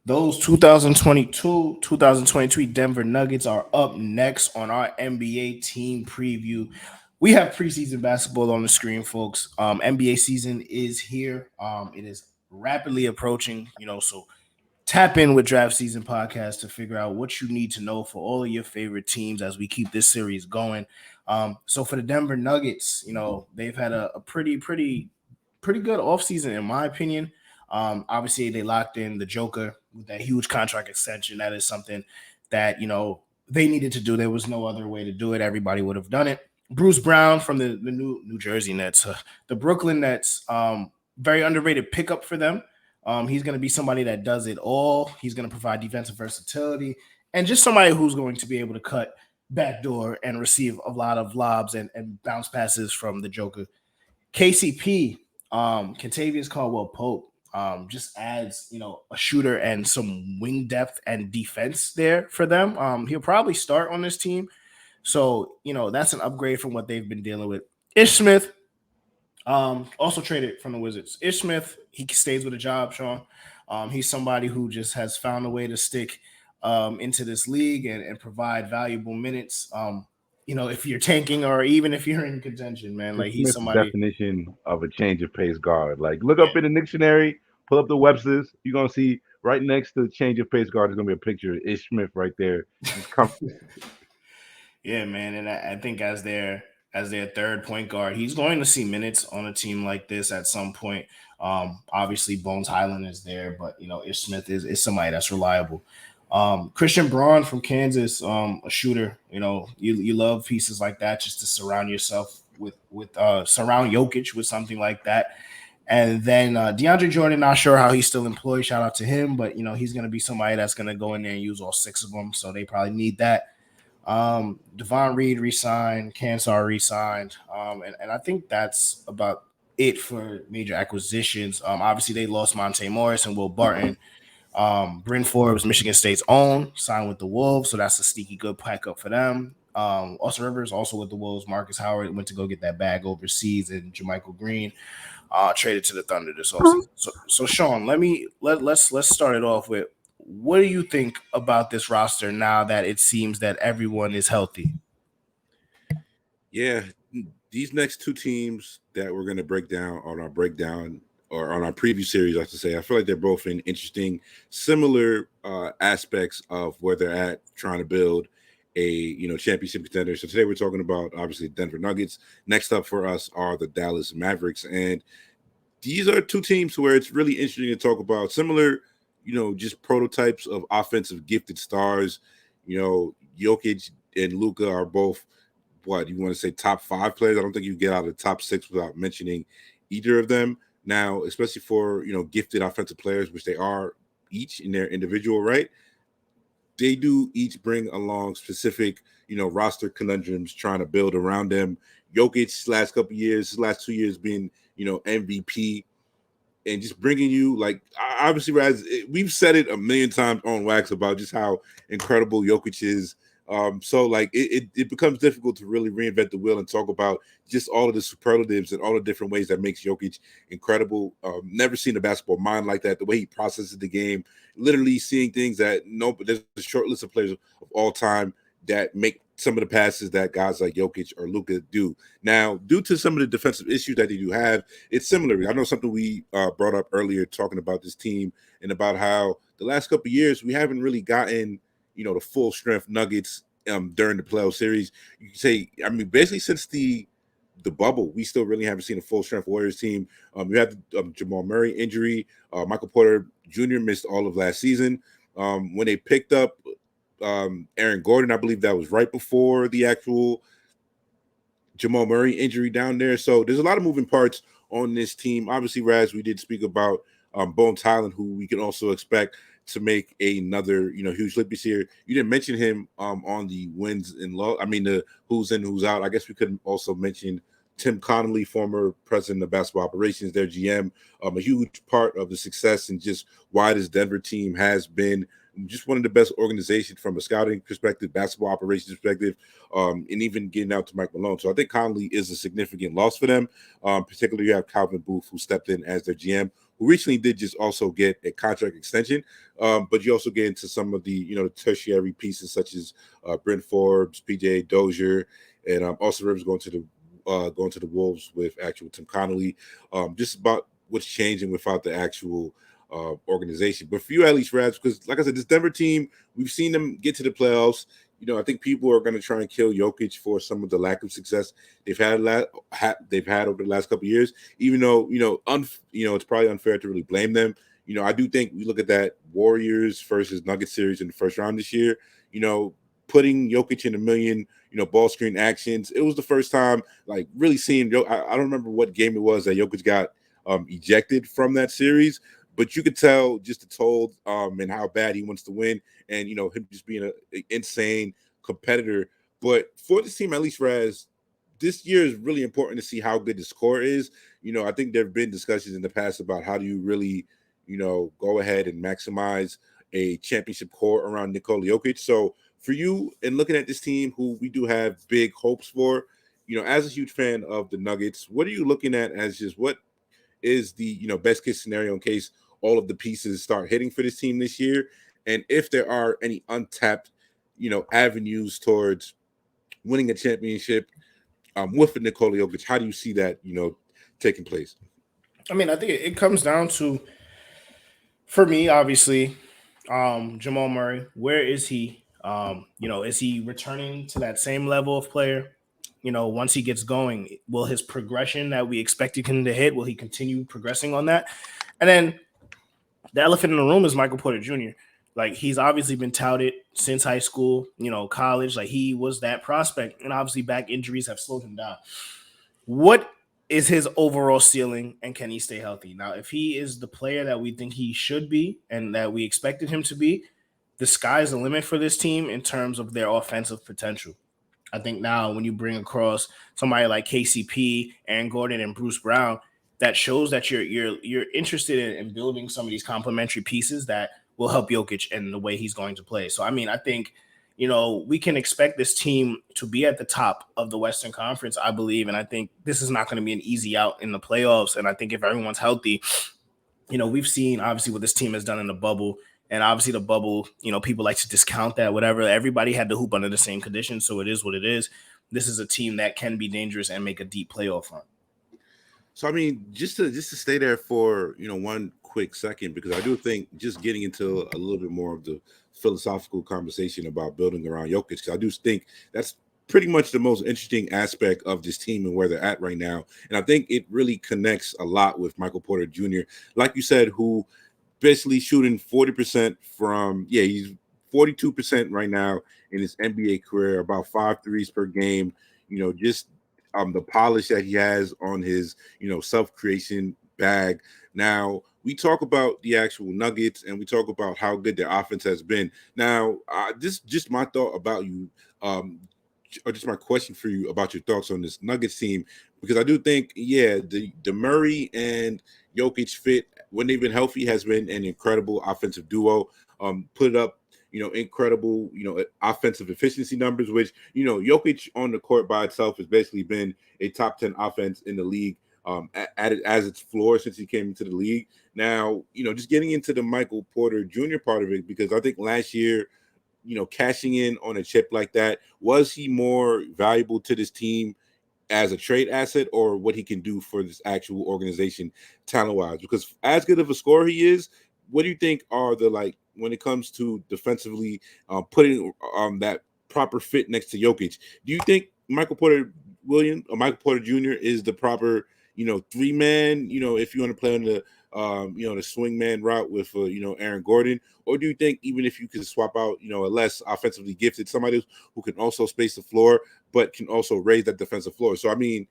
Those 2022 2023 Denver Nuggets are up next on our NBA team preview. We have preseason basketball on the screen, folks. NBA season is here. It is rapidly approaching, so tap in with Draft Season Podcast to figure out what you need to know for all of your favorite teams as we keep this series going. So for the Denver Nuggets, they've had a pretty good offseason, in my opinion. Obviously, they locked in the Joker with that huge contract extension. That is something that, they needed to do. There was no other way to do it. Everybody would have done it. Bruce Brown from the New Jersey Nets, the Brooklyn Nets, very underrated pickup for them. He's going to be somebody that does it all. He's going to provide defensive versatility and just somebody who's going to be able to cut backdoor and receive a lot of lobs and bounce passes from the Joker. KCP, Kentavious Caldwell Pope, just adds, a shooter and some wing depth and defense there for them. He'll probably start on this team. So, that's an upgrade from what they've been dealing with. Ish Smith, also traded from the Wizards. Ish Smith, he stays with a job, Sean. He's somebody who just has found a way to stick into this league and provide valuable minutes. If you're tanking or even if you're in contention, man, like he's Smith's somebody. definition of a change of pace guard. Like look up in the dictionary, pull up the Webster's. You're gonna see right next to change of pace guard is gonna be a picture of Ish Smith right there. Just come. Yeah, man, and I think as their third point guard, he's going to see minutes on a team like this at some point. Obviously, Bones Hyland is there, but Ish Smith is somebody that's reliable. Christian Braun from Kansas, a shooter. You love pieces like that just to surround yourself with surround Jokic with something like that. And then DeAndre Jordan, not sure how he's still employed. Shout out to him, but he's going to be somebody that's going to go in there and use all six of them. So they probably need that. Devon Reed resigned, Kansar resigned, and I think that's about it for major acquisitions. Obviously they lost Monte Morris and Will Barton. Bryn Forbes, Michigan State's own, signed with the Wolves, so that's a sneaky good pack up for them. Austin Rivers also with the Wolves. Marcus Howard went to go get that bag overseas, and Jermichael Green traded to the Thunder this offseason. So Sean, let's start it off with what do you think about this roster now that it seems that everyone is healthy? Yeah, these next two teams that we're going to break down on our breakdown or on our preview series, I should say, I feel like they're both in interesting, similar aspects of where they're at trying to build a championship contender. So today we're talking about obviously Denver Nuggets. Next up for us are the Dallas Mavericks, and these are two teams where it's really interesting to talk about similar, just prototypes of offensive gifted stars. Jokic and Luka are both what you want to say top five players. I don't think you get out of the top six without mentioning either of them. Now, especially for gifted offensive players, which they are each in their individual right, they do each bring along specific roster conundrums trying to build around them. Jokic's last couple years, his last 2 years being MVP and just bringing you like obviously as we've said it a million times on wax about just how incredible Jokic is. So like it becomes difficult to really reinvent the wheel and talk about just all of the superlatives and all the different ways that makes Jokic incredible. Never seen a basketball mind like that. The way he processes the game, literally seeing things that but there's a short list of players of all time that make some of the passes that guys like Jokic or Luka do. Now, due to some of the defensive issues that they do have, it's similar. I know something we brought up earlier talking about this team and about how the last couple of years we haven't really gotten the full strength Nuggets during the playoff series. You can say, I mean, basically since the bubble, we still really haven't seen a full strength Warriors team. You have the Jamal Murray injury. Michael Porter Jr. missed all of last season. When they picked up Aaron Gordon, I believe that was right before the actual Jamal Murray injury down there. So there's a lot of moving parts on this team. Obviously, Raz, we did speak about Bones Hyland, who we can also expect to make another, huge leap this year. You didn't mention him on the wins and low. I mean, the who's in, who's out. I guess we could also mention Tim Connolly, former president of basketball operations, their GM, a huge part of the success and just why this Denver team has been just one of the best organizations from a scouting perspective, basketball operations perspective, and even getting out to Mike Malone. So I think Connolly is a significant loss for them. Particularly, you have Calvin Booth, who stepped in as their GM, who recently did just also get a contract extension. But you also get into some of the the tertiary pieces such as Brent Forbes, PJ Dozier, and Austin Rivers going to the Wolves with actual Tim Connolly. Just about what's changing without the actual organization. But for you, at least, Rabs, because like I said, this Denver team, we've seen them get to the playoffs. I think people are going to try and kill Jokic for some of the lack of success they've had over the last couple of years. Even though it's probably unfair to really blame them. I do think we look at that Warriors versus Nuggets series in the first round this year. Putting Jokic in a million ball screen actions. It was the first time like really seeing. I don't remember what game it was that Jokic got ejected from that series. But you could tell just the toll and how bad he wants to win, and him just being an insane competitor. But for this team, at least, Raz, this year is really important to see how good the score is. I think there have been discussions in the past about how do you really, go ahead and maximize a championship core around Nikola Jokic. So for you, and looking at this team, who we do have big hopes for, as a huge fan of the Nuggets, what are you looking at as just what is the best case scenario in case all of the pieces start hitting for this team this year, and if there are any untapped avenues towards winning a championship with Nikola Jokic, how do you see that taking place? I mean, I think it comes down to, for me, obviously, Jamal Murray. Where is he? Is he returning to that same level of player? Once he gets going, will his progression that we expected him to hit, will he continue progressing on that? And then the elephant in the room is Michael Porter Jr. Like, he's obviously been touted since high school, college. Like, he was that prospect, and obviously back injuries have slowed him down. What is his overall ceiling, and can he stay healthy? Now, if he is the player that we think he should be and that we expected him to be, the sky's the limit for this team in terms of their offensive potential. I think now when you bring across somebody like KCP, Aaron Gordon, and Bruce Brown, that shows that you're interested in building some of these complementary pieces that will help Jokic and the way he's going to play. So, I mean, I think, we can expect this team to be at the top of the Western Conference, I believe. And I think this is not going to be an easy out in the playoffs. And I think if everyone's healthy, we've seen obviously what this team has done in the bubble. And obviously the bubble, people like to discount that, whatever. Everybody had to hoop under the same conditions. So it is what it is. This is a team that can be dangerous and make a deep playoff run. So I mean, just to stay there for one quick second, because I do think just getting into a little bit more of the philosophical conversation about building around Jokic, because I do think that's pretty much the most interesting aspect of this team and where they're at right now. And I think it really connects a lot with Michael Porter Jr., like you said, who basically shooting 40% from he's 42% right now in his NBA career, about 5 threes per game. Just the polish that he has on his self-creation bag. Now we talk about the actual Nuggets and we talk about how good their offense has been. Now this just my thought about you, or just my question for you about your thoughts on this Nuggets team, because I do think the Murray and Jokic fit when they've been healthy has been an incredible offensive duo. Put up incredible, offensive efficiency numbers, which, Jokic on the court by itself has basically been a top 10 offense in the league at it as its floor since he came into the league. Now, just getting into the Michael Porter Jr. part of it, because I think last year, cashing in on a chip like that, was he more valuable to this team as a trade asset or what he can do for this actual organization talent-wise? Because as good of a scorer he is, what do you think are the, when it comes to defensively putting that proper fit next to Jokic? Do you think Michael Porter Jr. is the proper, 3-man, if you want to play on the, the swing man route with, Aaron Gordon? Or do you think even if you could swap out, a less offensively gifted, somebody who can also space the floor, but can also raise that defensive floor? So, I mean,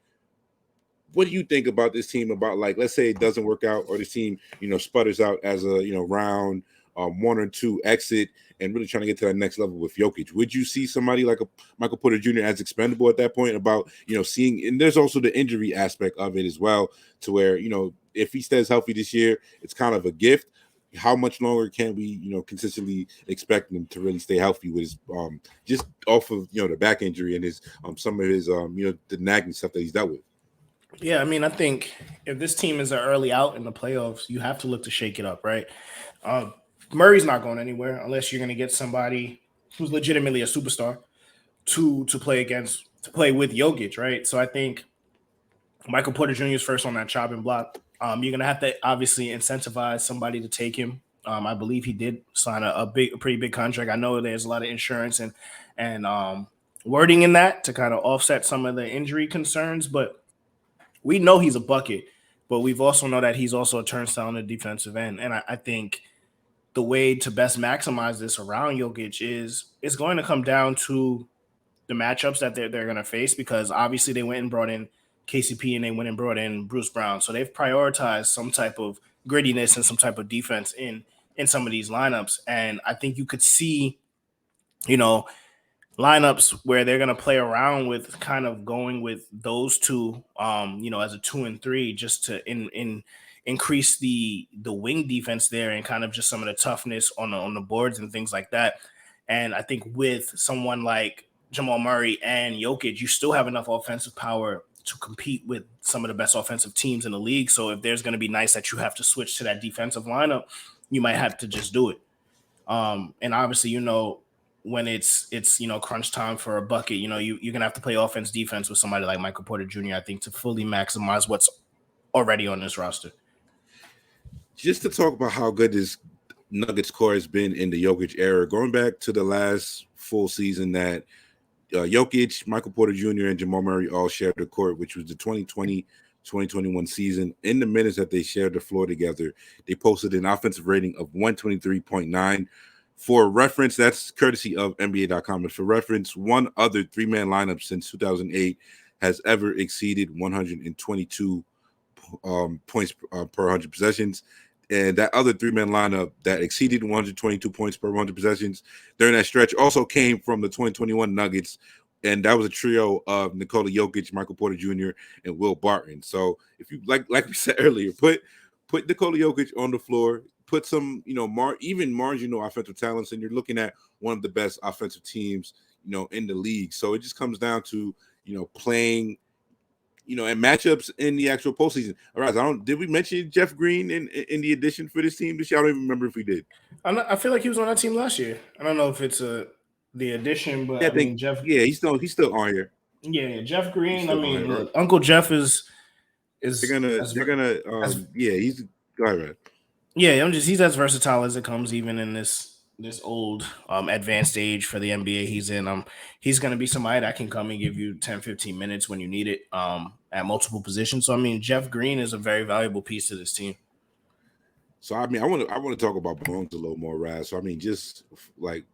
what do you think about this team? About let's say it doesn't work out, or this team, sputters out as a, round 1 or 2 exit, and really trying to get to that next level with Jokic. Would you see somebody like a Michael Porter Jr. as expendable at that point? About seeing, and there's also the injury aspect of it as well, to where if he stays healthy this year, it's kind of a gift. How much longer can we, consistently expect him to really stay healthy with his just off of the back injury and his some of his the nagging stuff that he's dealt with? Yeah, I mean, I think if this team is an early out in the playoffs, you have to look to shake it up, right? Um, Murray's not going anywhere unless you're going to get somebody who's legitimately a superstar to play against, to play with Jokic, right? So I think Michael Porter Jr. is first on that chopping block. You're gonna have to obviously incentivize somebody to take him. I believe he did sign a pretty big contract. I know there's a lot of insurance and wording in that to kind of offset some of the injury concerns, but we know he's a bucket. But we've also know that he's also a turnstile on the defensive end, and I think the way to best maximize this around Jokic is it's going to come down to the matchups that they're going to face because obviously they went and brought in KCP and they went and brought in Bruce Brown. So they've prioritized some type of grittiness and some type of defense in some of these lineups. And I think you could see, you know, lineups where they're going to play around with kind of going with those two, as a 2 and 3, just to in increase the wing defense there and kind of just some of the toughness on the boards and things like that. And I think with someone like Jamal Murray and Jokic, you still have enough offensive power to compete with some of the best offensive teams in the league. So if there's going to be nights that you have to switch to that defensive lineup, you might have to just do it. And obviously, when it's crunch time for a bucket, you're gonna have to play offense defense with somebody like Michael Porter Jr. I think to fully maximize what's already on this roster. Just to talk about how good this Nuggets core has been in the Jokic era, going back to the last full season that Jokic, Michael Porter Jr., and Jamal Murray all shared the court, which was the 2020-2021 season. In the minutes that they shared the floor together, they posted an offensive rating of 123.9. For reference, that's courtesy of NBA.com. And for reference, one other three-man lineup since 2008 has ever exceeded 122 points per 100 possessions. And that other three-man lineup that exceeded 122 points per 100 possessions during that stretch also came from the 2021 Nuggets, and that was a trio of Nikola Jokic, Michael Porter Jr., and Will Barton. So if you like we said earlier, put Nikola Jokic on the floor, put some even marginal offensive talents, and you're looking at one of the best offensive teams in the league. So it just comes down to playing and matchups in the actual postseason. All right, did we mention Jeff Green in the addition for this team this year? I don't even remember if we did. I feel like he was on that team last year. I don't know if it's the addition, but Yeah, I mean Jeff. Yeah, he's still on here. Yeah, Jeff Green. I mean, Right. look, Uncle Jeff is They're gonna yeah, he's go ahead, man. Yeah, he's as versatile as it comes, even in this old advanced age for the NBA he's in. He's gonna be somebody that can come and give you 10, 15 minutes when you need it at multiple positions. So I mean Jeff Green is a very valuable piece to this team. So I mean, I want to talk about Bones a little more, Raz. So I mean, just like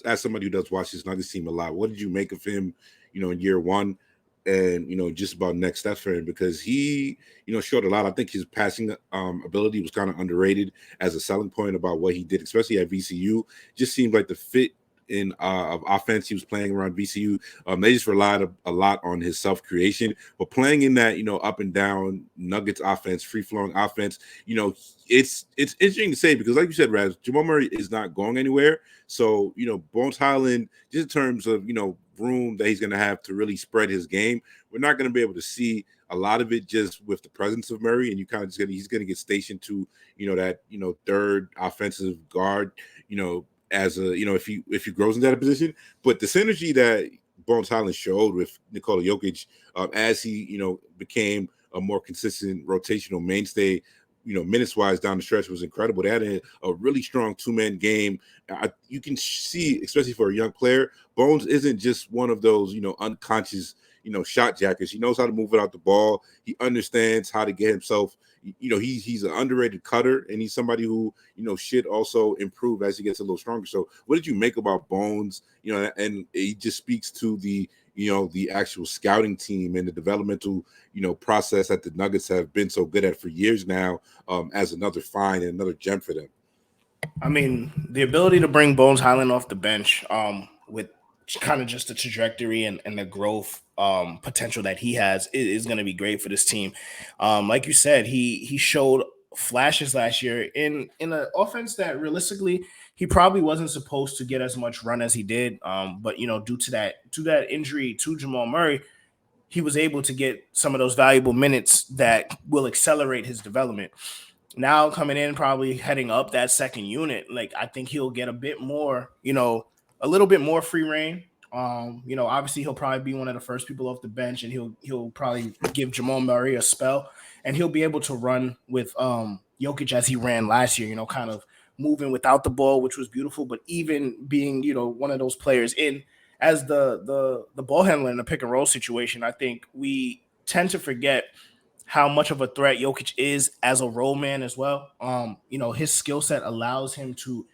as somebody who does watch this Nuggets team a lot, what did you make of him, in year one, and just about next steps for him because he, showed a lot. I think his passing ability was kind of underrated as a selling point about what he did, especially at VCU. Just seemed like the fit in of offense he was playing around VCU. They just relied a lot on his self creation, but playing in that up and down Nuggets offense, free flowing offense. It's interesting to say because, like you said, Raz, Jamal Murray is not going anywhere. So Bones Hyland, just in terms of room that he's going to have to really spread his game, we're not going to be able to see a lot of it just with the presence of Murray, and you kind of he's going to get stationed to that third offensive guard, as a if he grows in that position. But the synergy that Bones Hyland showed with Nikola Jokic as he became a more consistent rotational mainstay, minutes wise down the stretch was incredible. They had a really strong two-man game. You can see, especially for a young player, Bones isn't just one of those unconscious shot jackers. He knows how to move it out the ball. He understands how to get himself. He's an underrated cutter, and he's somebody who should also improve as he gets a little stronger. So, what did you make about Bones? And it just speaks to the the actual scouting team and the developmental process that the Nuggets have been so good at for years now, as another find and another gem for them. I mean, the ability to bring Bones Hyland off the bench, with kind of just the trajectory and the growth potential that he has is going to be great for this team. Like you said, he showed flashes last year in an offense that realistically he probably wasn't supposed to get as much run as he did. But due to that injury to Jamal Murray, he was able to get some of those valuable minutes that will accelerate his development. Now coming in, probably heading up that second unit, like I think he'll get a bit more, a little bit more free reign. Obviously he'll probably be one of the first people off the bench, and he'll probably give Jamal Murray a spell, and he'll be able to run with Jokic as he ran last year. Kind of moving without the ball, which was beautiful, but even being one of those players in as the ball handler in a pick and roll situation. I think we tend to forget how much of a threat Jokic is as a role man as well. His skill set allows him to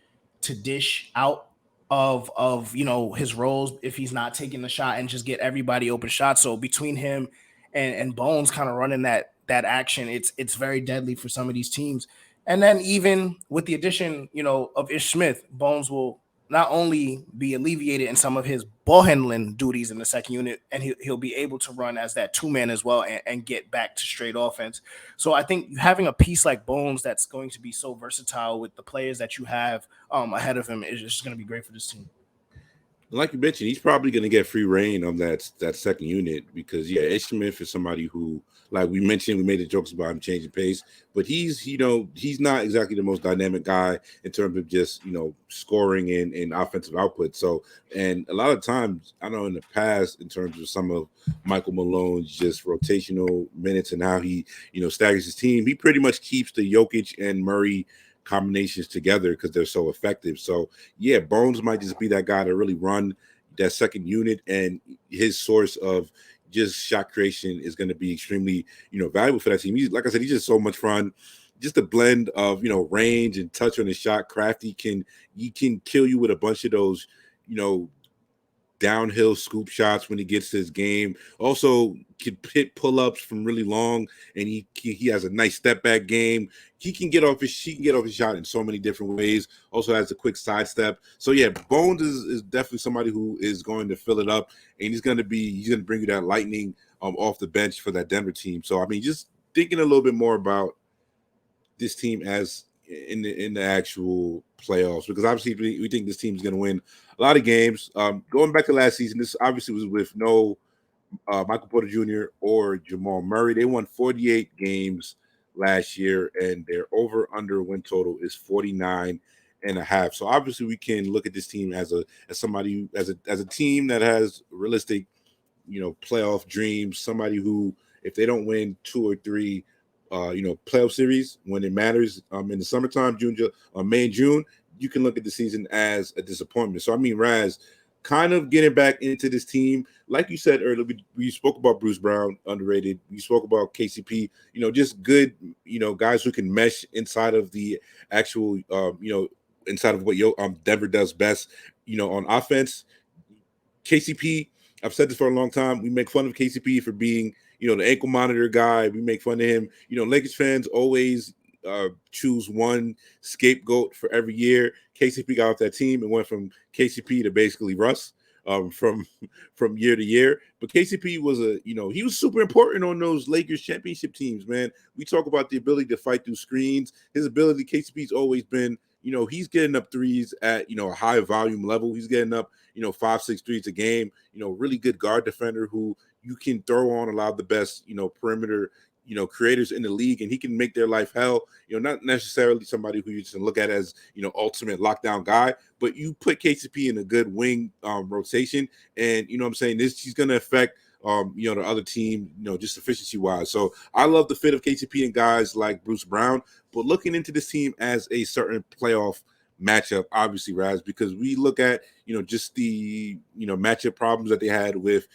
dish out of his roles if he's not taking the shot and just get everybody open shots. So between him and Bones kind of running that action, it's very deadly for some of these teams. And then even with the addition, of Ish Smith, Bones will not only be alleviated in some of his ball handling duties in the second unit, and he'll be able to run as that two man as well, and get back to straight offense. So I think having a piece like Bones that's going to be so versatile with the players that you have ahead of him is just going to be great for this team. Like you mentioned, he's probably going to get free reign on that second unit because Ish Smith is somebody who, like we mentioned, we made the jokes about him changing pace, but he's not exactly the most dynamic guy in terms of just scoring and offensive output. So, and a lot of times, I know in the past, in terms of some of Michael Malone's just rotational minutes and how he staggers his team, he pretty much keeps the Jokic and Murray combinations together because they're so effective. So Bones might just be that guy to really run that second unit, and his source of just shot creation is going to be extremely valuable for that team. He's, like I said, he's just so much fun. Just a blend of range and touch on the shot. Crafty he can kill you with a bunch of those downhill scoop shots when he gets to his game. Also can hit pull-ups from really long, and he has a nice step back game. She can get off his shot in so many different ways. Also has a quick sidestep. So Bones is definitely somebody who is going to fill it up, and he's going to bring you that lightning off the bench for that Denver team. So I mean, just thinking a little bit more about this team as in the actual playoffs, because obviously we think this team is going to win a lot of games. Going back to last season, this obviously was with no Michael Porter Jr. or Jamal Murray. They won 48 games last year, and their over-under win total is 49.5. So obviously we can look at this team as a team that has realistic, playoff dreams. Somebody who, if they don't win 2 or 3, playoff series when it matters in the summertime, May and June, you can look at the season as a disappointment. So I mean, Raz, kind of getting back into this team, like you said earlier, we spoke about Bruce Brown, underrated. We spoke about KCP, just good, guys who can mesh inside of the actual, inside of what Denver does best, on offense. KCP, I've said this for a long time. We make fun of KCP for being, the ankle monitor guy. We make fun of him. Lakers fans always choose one scapegoat for every year. KCP got off that team and went from KCP to basically Russ from year to year. But KCP was he was super important on those Lakers championship teams, man. We talk about the ability to fight through screens. His ability, KCP's always been, he's getting up threes at, a high volume level. He's getting up, 5-6 threes a game, really good guard defender who you can throw on a lot of the best, perimeter, creators in the league, and he can make their life hell. Not necessarily somebody who you just look at as, ultimate lockdown guy, but you put KCP in a good wing rotation, and what I'm saying, he's going to affect the other team, just efficiency wise. So I love the fit of KCP and guys like Bruce Brown, but looking into this team as a certain playoff matchup, obviously, Raz, because we look at, just the, matchup problems that they had with,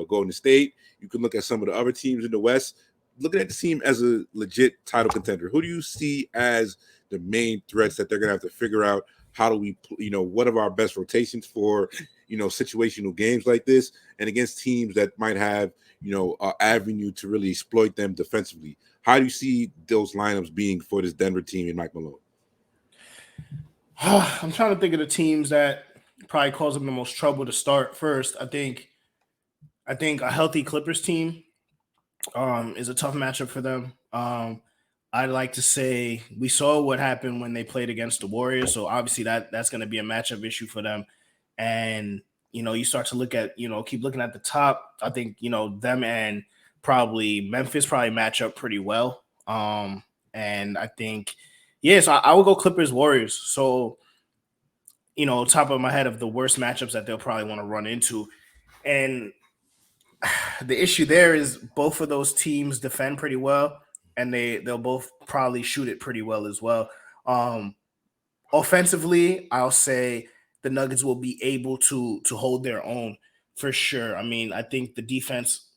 Golden State. You can look at some of the other teams in the West. Looking at the team as a legit title contender, who do you see as the main threats that they're going to have to figure out? How do we, what are our best rotations for, situational games like this, and against teams that might have, an avenue to really exploit them defensively? How do you see those lineups being for this Denver team and Mike Malone? I'm trying to think of the teams that probably cause them the most trouble to start first. I think a healthy Clippers team is a tough matchup for them. I'd like to say we saw what happened when they played against the Warriors, so obviously that's going to be a matchup issue for them. And you start to look at, keep looking at the top. I think, them and probably Memphis probably match up pretty well. And I think, yes, I would go Clippers Warriors. So, top of my head of the worst matchups that they'll probably want to run into. And the issue there is both of those teams defend pretty well, and they'll both probably shoot it pretty well as well. Um, Offensively, I'll say the Nuggets will be able to hold their own for sure. I mean, I think the defense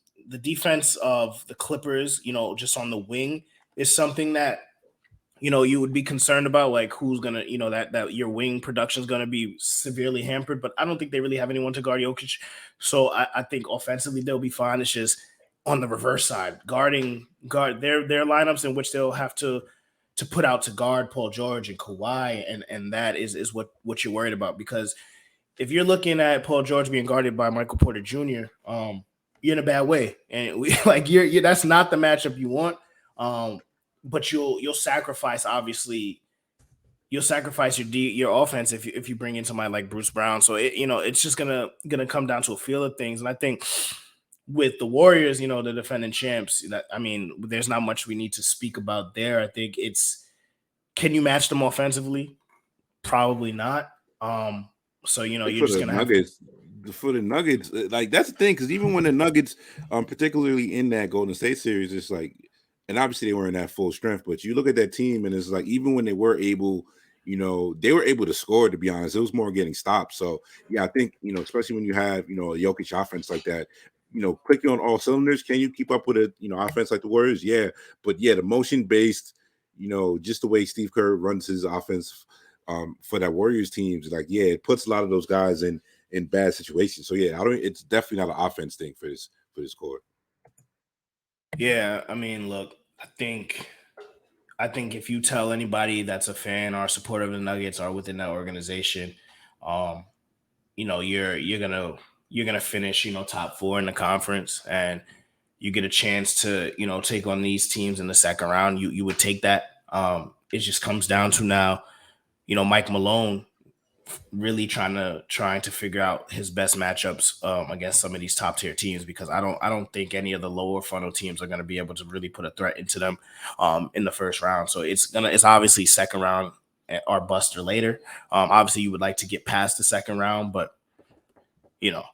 of the Clippers, just on the wing, is something that you would be concerned about, like who's gonna, that your wing production is gonna be severely hampered. But I don't think they really have anyone to guard Jokic, so I think offensively they'll be fine. It's just on the reverse side, guard their lineups in which they'll have to put out to guard Paul George and Kawhi, and that is what you're worried about, because if you're looking at Paul George being guarded by Michael Porter Jr., you're in a bad way, and you're that's not the matchup you want. But you'll sacrifice, obviously you'll sacrifice your offense if you bring in somebody like Bruce Brown. So it's just gonna come down to a feel of things, and I think with the Warriors, the defending champs, that I mean, there's not much we need to speak about there. I think it's, can you match them offensively? Probably not. So you're For just the gonna have to. Nuggets, like that's the thing, because even when the Nuggets, particularly in that Golden State series, it's like, and obviously they weren't at full strength, but you look at that team and it's like, even when they were able, they were able to score, to be honest. It was more getting stopped. So yeah, I think, especially when you have, a Jokic offense like that, clicking on all cylinders, can you keep up with a, offense like the Warriors? Yeah. But yeah, the motion based, just the way Steve Kerr runs his offense, for that Warriors teams, like, yeah, it puts a lot of those guys in bad situations. So yeah, it's definitely not an offense thing for this core. Yeah, I mean, look, I think if you tell anybody that's a fan or a supporter of the Nuggets or within that organization, um, you're gonna finish, top four in the conference, and you get a chance to, take on these teams in the second round, you would take that. It just comes down to now, Mike Malone really trying to figure out his best matchups against some of these top tier teams, because I don't think any of the lower funnel teams are going to be able to really put a threat into them in the first round. So it's obviously second round or bust or later. Obviously you would like to get past the second round, but you know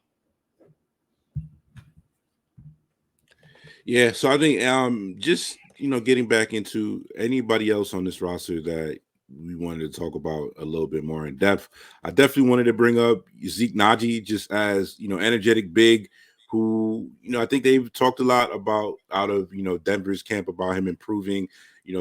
Yeah, so I think just getting back into anybody else on this roster that we wanted to talk about a little bit more in depth. I definitely wanted to bring up Zeke Naji, just as energetic big, who I think they've talked a lot about out of Denver's camp about him improving.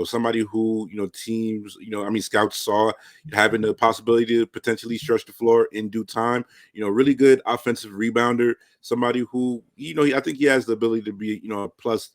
Somebody who teams I mean scouts saw having the possibility to potentially stretch the floor in due time. Really good offensive rebounder. Somebody who I think he has the ability to be a plus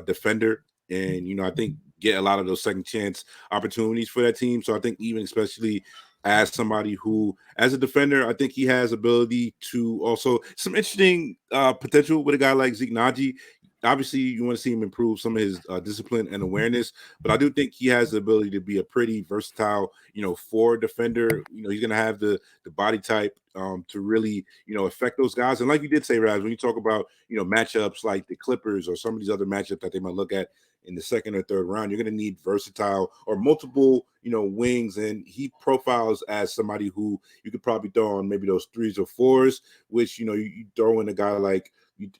defender, and I think get a lot of those second chance opportunities for that team. So I think even especially as somebody who, as a defender, I think he has ability to also some interesting potential with a guy like Zeke Naji. Obviously, you want to see him improve some of his discipline and awareness, but I do think he has the ability to be a pretty versatile, forward defender. He's going to have the body type to really, affect those guys. And like you did say, Raz, when you talk about, matchups like the Clippers or some of these other matchups that they might look at in the second or third round, you're going to need versatile or multiple, wings. And he profiles as somebody who you could probably throw on maybe those threes or fours, which, you throw in a guy like,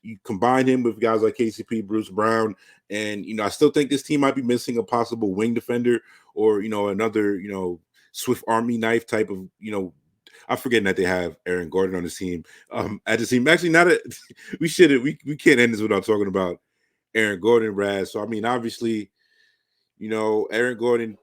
you combine him with guys like KCP, Bruce Brown, and I still think this team might be missing a possible wing defender or another Swift Army knife type of I'm forgetting that they have Aaron Gordon on the team. At the team, actually, not a, we can't end this without talking about Aaron Gordon, Raz. So I mean, obviously, Aaron Gordon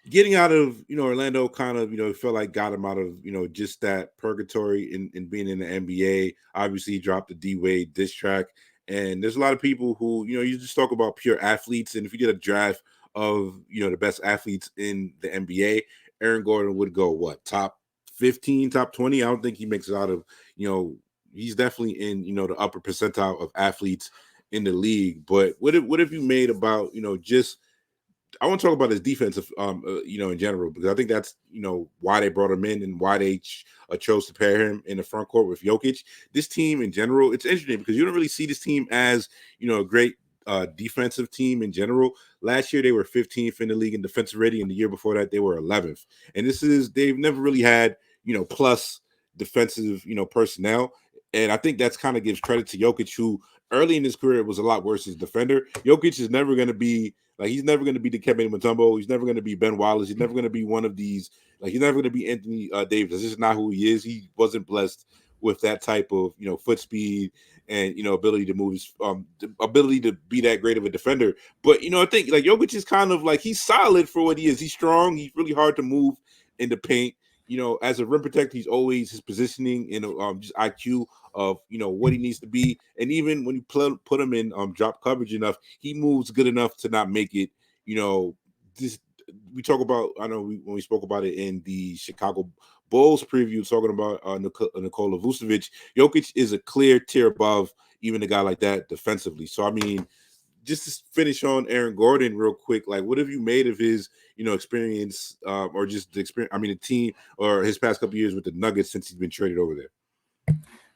getting out of Orlando kind of felt like got him out of just that purgatory in being in the NBA. Obviously, he dropped the D Wade diss track, and there's a lot of people who you just talk about pure athletes, and if you did a draft of the best athletes in the NBA, Aaron Gordon would go what, top 15, top 20? I don't think he makes it out of he's definitely in the upper percentile of athletes in the league. But what have you made about just I want to talk about his defensive, in general, because I think that's why they brought him in and why they chose to pair him in the front court with Jokic. This team in general, it's interesting because you don't really see this team as a great defensive team in general. Last year they were 15th in the league in defensive rating, and the year before that they were 11th. And they've never really had plus defensive personnel. And I think that's kind of gives credit to Jokic, who early in his career was a lot worse as a defender. Jokic is never going to be he's never going to be the Kevin Mutombo. He's never going to be Ben Wallace. He's never going to be one of these. He's never going to be Anthony Davis. That's just not who he is. He wasn't blessed with that type of foot speed and ability to move his ability to be that great of a defender. But I think Jokic is kind of he's solid for what he is. He's strong. He's really hard to move in the paint. As a rim protector, he's always his positioning and just IQ of what he needs to be, and even when you put him in drop coverage enough, he moves good enough to not make it. This we talk about. I know when we spoke about it in the Chicago Bulls preview, talking about Nikola Vucevic. Jokic is a clear tier above even a guy like that defensively. So I mean, just to finish on Aaron Gordon real quick, what have you made of his experience or just the experience? I mean, the team or his past couple years with the Nuggets since he's been traded over there.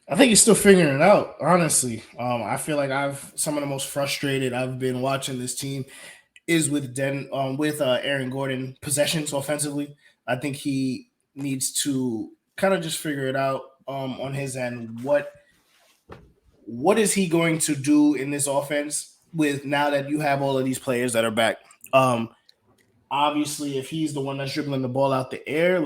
I think he's still figuring it out, honestly. I feel like some of the most frustrated I've been watching this team is with Aaron Gordon possessions offensively. I think he needs to kind of just figure it out on his end. What is he going to do in this offense with now that you have all of these players that are back? Obviously, if he's the one that's dribbling the ball out the air,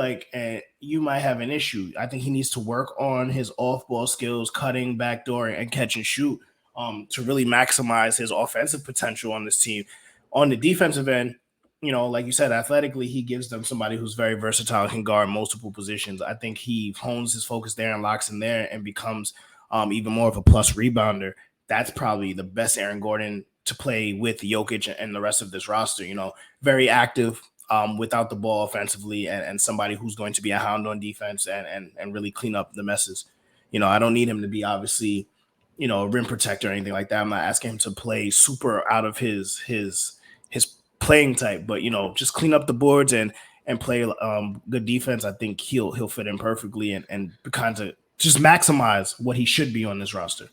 you might have an issue. I think he needs to work on his off-ball skills, cutting, backdoor, and catch and shoot, to really maximize his offensive potential on this team. On the defensive end, like you said, athletically, he gives them somebody who's very versatile and can guard multiple positions. I think he hones his focus there and locks in there and becomes even more of a plus rebounder. That's probably the best Aaron Gordon to play with Jokic and the rest of this roster. Very active without the ball offensively, and somebody who's going to be a hound on defense and really clean up the messes. I don't need him to be obviously, a rim protector or anything like that. I'm not asking him to play super out of his playing type, but just clean up the boards and play good defense. I think he'll fit in perfectly and kind of just maximize what he should be on this roster.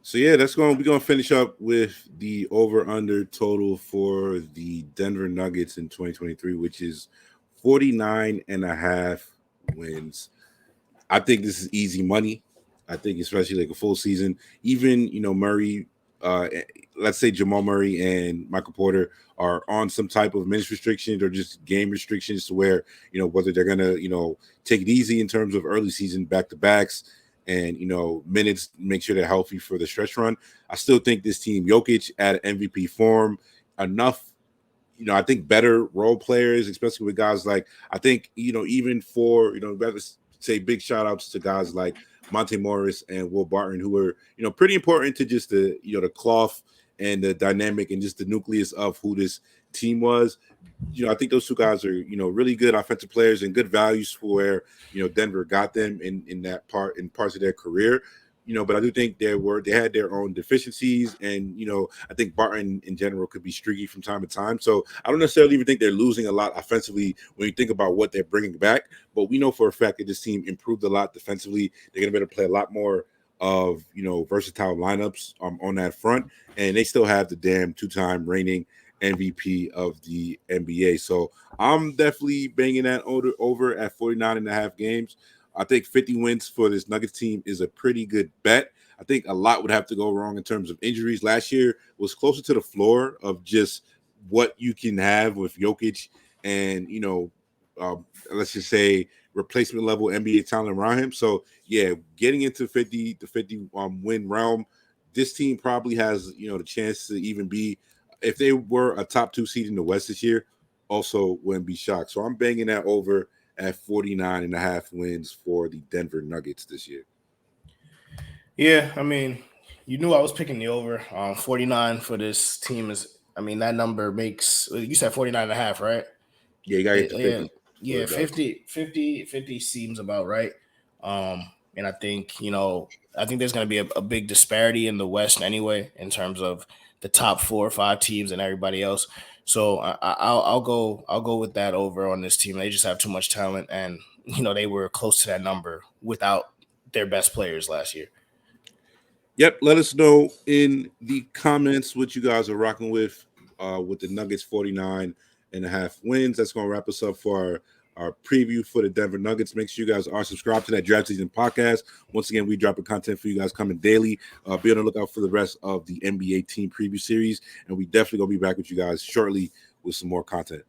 So yeah, we're gonna finish up with the over/under total for the Denver Nuggets in 2023, which is 49.5 wins. I think this is easy money. I think especially a full season, even Murray, let's say Jamal Murray and Michael Porter are on some type of minutes restrictions or just game restrictions to where whether they're gonna take it easy in terms of early season back-to-backs and minutes, make sure they're healthy for the stretch run. I still think this team, Jokic at MVP form, enough. I think better role players, especially with guys I think even for rather say big shout outs to guys like Monte Morris and Will Barton, who are pretty important to just the the cloth and the dynamic and just the nucleus of who this team was. I think those two guys are really good offensive players and good values for where Denver got them in parts of their career. But I do think they had their own deficiencies, and I think Barton in general could be streaky from time to time. So I don't necessarily even think they're losing a lot offensively when you think about what they're bringing back. But we know for a fact that this team improved a lot defensively. They're going to be able to play a lot more of versatile lineups on that front, and they still have the damn two-time reigning MVP of the NBA. So I'm definitely banging that over at 49.5 games. I think 50 wins for this Nuggets team is a pretty good bet. I think a lot would have to go wrong in terms of injuries. Last year was closer to the floor of just what you can have with Jokic and, let's just say replacement level NBA talent around him. So, yeah, getting into the 50 win realm, this team probably has, the chance to even be, if they were a top 2 seed in the West this year, also wouldn't be shocked. So I'm banging that over at 49.5 wins for the Denver Nuggets this year. Yeah, I mean, you knew I was picking the over. 49 for this team is, I mean, that number makes, you said 49.5, right? Yeah, you got to get to 50. Yeah, 50 seems about right. And I think, there's going to be a big disparity in the West anyway, in terms of the top 4 or 5 teams and everybody else. So I'll go with that over on this team. They just have too much talent, and they were close to that number without their best players last year. Yep. Let us know in the comments what you guys are rocking with the Nuggets 49.5 wins. That's going to wrap us up for our preview for the Denver Nuggets. Make sure you guys are subscribed to that Draft Season podcast. Once again, we dropping content for you guys coming daily. Be on the lookout for the rest of the NBA team preview series. And we definitely going to be back with you guys shortly with some more content.